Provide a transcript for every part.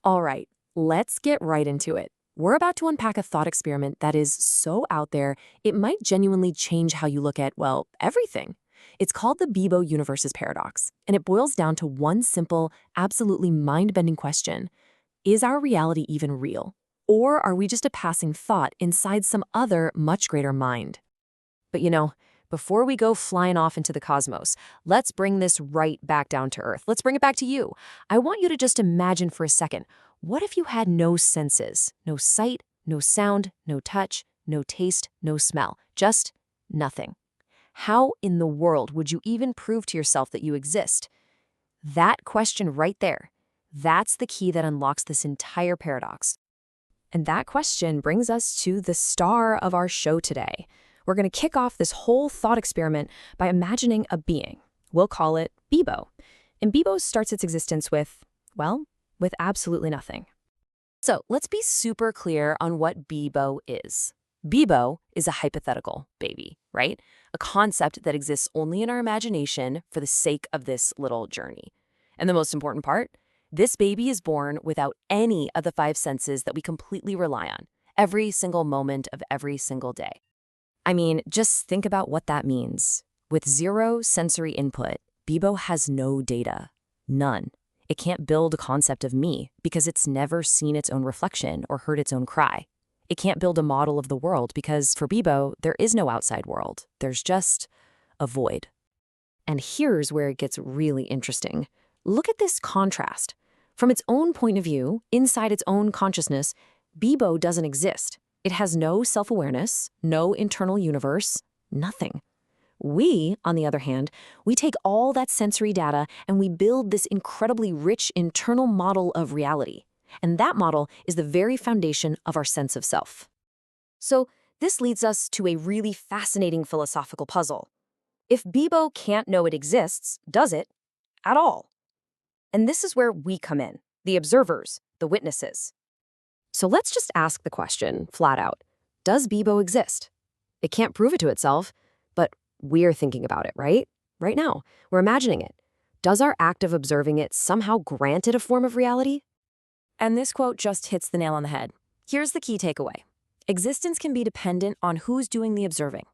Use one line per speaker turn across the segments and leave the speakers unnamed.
All right, let's get right into it. We're about to unpack a thought experiment that is so out there, it might genuinely change how you look at, well, everything. It's called the BEBO universe's paradox, and it boils down to one simple, absolutely mind-bending question. Is our reality even real? Or are we just a passing thought inside some other, much greater mind? But before we go flying off into the cosmos, let's bring this right back down to Earth. Let's bring it back to you. I want you to just imagine for a second, what if you had no senses? No sight, no sound, no touch, no taste, no smell, just nothing. How in the world would you even prove to yourself that you exist? That question right there, that's the key that unlocks this entire paradox. And that question brings us to the star of our show today. We're going to kick off this whole thought experiment by imagining a being. We'll call it BEBO. And BEBO starts its existence with, well, with absolutely nothing. So let's be super clear on what BEBO is. BEBO is a hypothetical baby, right? A concept that exists only in our imagination for the sake of this little journey. And the most important part, this baby is born without any of the five senses that we completely rely on every single moment of every single day. I mean, just think about what that means. With zero sensory input, BEBO has no data. None. It can't build a concept of me because it's never seen its own reflection or heard its own cry. It can't build a model of the world because for BEBO, there is no outside world. There's just a void. And here's where it gets really interesting. Look at this contrast. From its own point of view, inside its own consciousness, BEBO doesn't exist. It has no self-awareness, no internal universe, nothing. We, on the other hand, we take all that sensory data and we build this incredibly rich internal model of reality. And that model is the very foundation of our sense of self. So this leads us to a really fascinating philosophical puzzle. If BEBO can't know it exists, does it? At all? And this is where we come in, the observers, the witnesses. So let's just ask the question, flat out. Does BEBO exist? It can't prove it to itself, but we're thinking about it, right? Right now, we're imagining it. Does our act of observing it somehow grant it a form of reality? And this quote just hits the nail on the head. Here's the key takeaway. Existence can be dependent on who's doing the observing.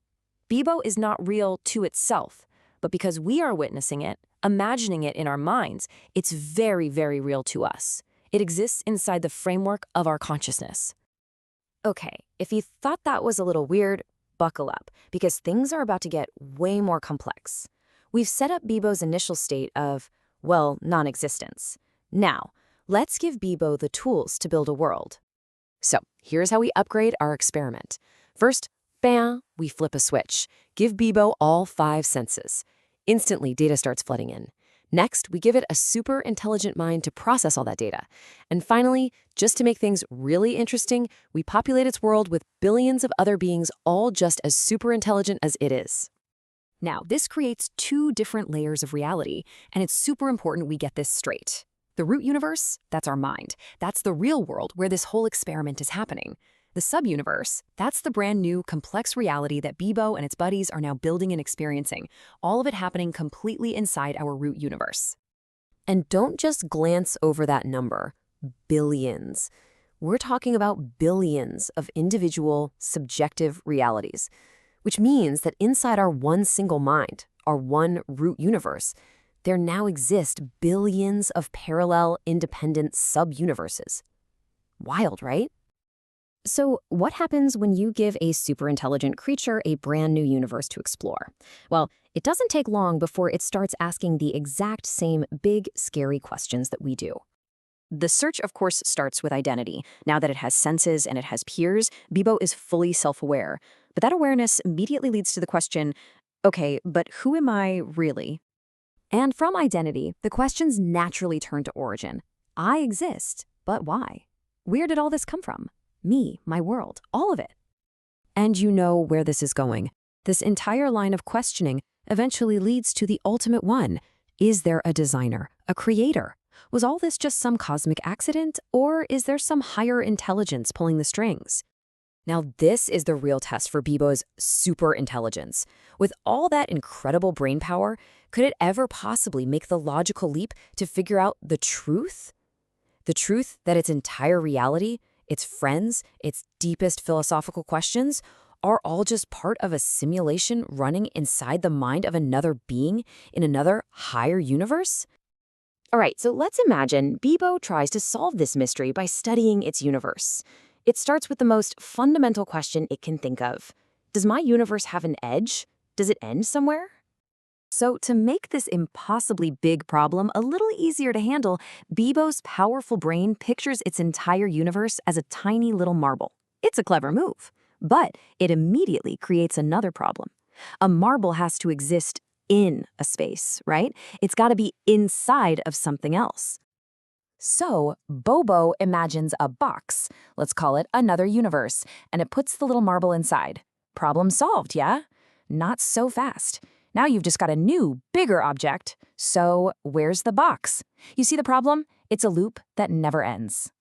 BEBO is not real to itself, but because we are witnessing it, imagining it in our minds, it's very, very real to us. It exists inside the framework of our consciousness. Okay, if you thought that was a little weird, buckle up, because things are about to get way more complex. We've set up BEBO's initial state of, well, non-existence. Now, let's give BEBO the tools to build a world. So, here's how we upgrade our experiment. First, bam, we flip a switch. Give BEBO all five senses. Instantly, data starts flooding in. Next, we give it a super intelligent mind to process all that data. And finally, just to make things really interesting, we populate its world with billions of other beings, all just as super intelligent as it is. Now, this creates two different layers of reality, and it's super important we get this straight. The root universe, that's our mind. That's the real world where this whole experiment is happening. The sub-universe, that's the brand new, complex reality that BEBO and its buddies are now building and experiencing, all of it happening completely inside our root universe. And don't just glance over that number, billions. We're talking about billions of individual, subjective realities, which means that inside our one single mind, our one root universe, there now exist billions of parallel, independent sub-universes. Wild, right? So what happens when you give a superintelligent creature a brand new universe to explore? Well, it doesn't take long before it starts asking the exact same big, scary questions that we do. The search, of course, starts with identity. Now that it has senses and it has peers, BEBO is fully self-aware. But that awareness immediately leads to the question, okay, but who am I really? And from identity, the questions naturally turn to origin. I exist, but why? Where did all this come from? Me, my world, all of it. And you know where this is going. This entire line of questioning eventually leads to the ultimate one. Is there a designer, a creator? Was all this just some cosmic accident, or is there some higher intelligence pulling the strings? Now, this is the real test for BEBO's super intelligence. With all that incredible brain power, could it ever possibly make the logical leap to figure out the truth?
The truth that its entire reality, its friends, its deepest philosophical questions, are all just part of a simulation running inside the mind of another being in another higher universe? All right, so let's imagine BEBO tries to solve this mystery by studying its universe. It starts with the most fundamental question it can think of. Does my universe have an edge? Does it end somewhere? So, to make this impossibly big problem a little easier to handle, BEBO's powerful brain pictures its entire universe as a tiny little marble. It's a clever move, but it immediately creates another problem. A marble has to exist in a space, right? It's got to be inside of something else. So, Bobo imagines a box, let's call it another universe, and it puts the little marble inside. Problem solved, yeah? Not so fast. Now you've just got a new, bigger object. So, where's the box? You see the problem? It's a loop that never ends.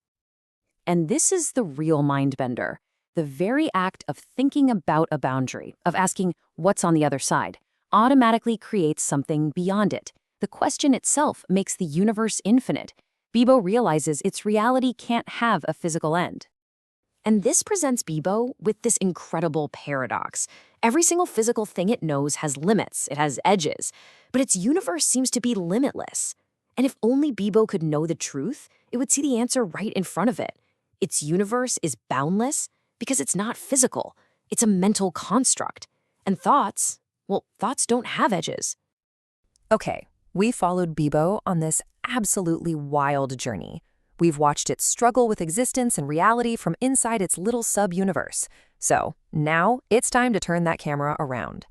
And this is the real mind bender. The very act of thinking about a boundary, of asking what's on the other side, automatically creates something beyond it. The question itself makes the universe infinite. BEBO realizes its reality can't have a physical end. And this presents BEBO with this incredible paradox. Every single physical thing it knows has limits, it has edges, but its universe seems to be limitless. And if only BEBO could know the truth, it would see the answer right in front of it. Its universe is boundless because it's not physical. It's a mental construct. And thoughts, well, thoughts don't have edges.
Okay, we followed BEBO on this absolutely wild journey. We've watched it struggle with existence and reality from inside its little sub-universe. So now it's time to turn that camera around.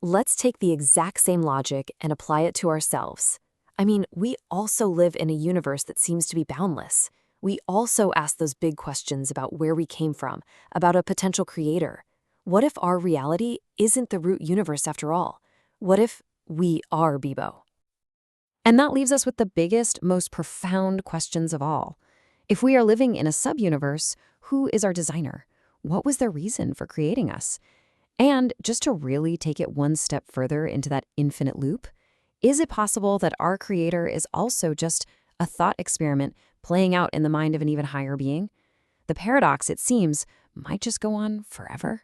Let's take the exact same logic and apply it to ourselves. I mean, we also live in a universe that seems to be boundless. We also ask those big questions about where we came from, about a potential creator. What if our reality isn't the root universe after all? What if we are BEBO? And that leaves us with the biggest, most profound questions of all. If we are living in a sub-universe, who is our designer? What was their reason for creating us? And just to really take it one step further into that infinite loop, is it possible that our creator is also just a thought experiment playing out in the mind of an even higher being? The paradox, it seems, might just go on forever.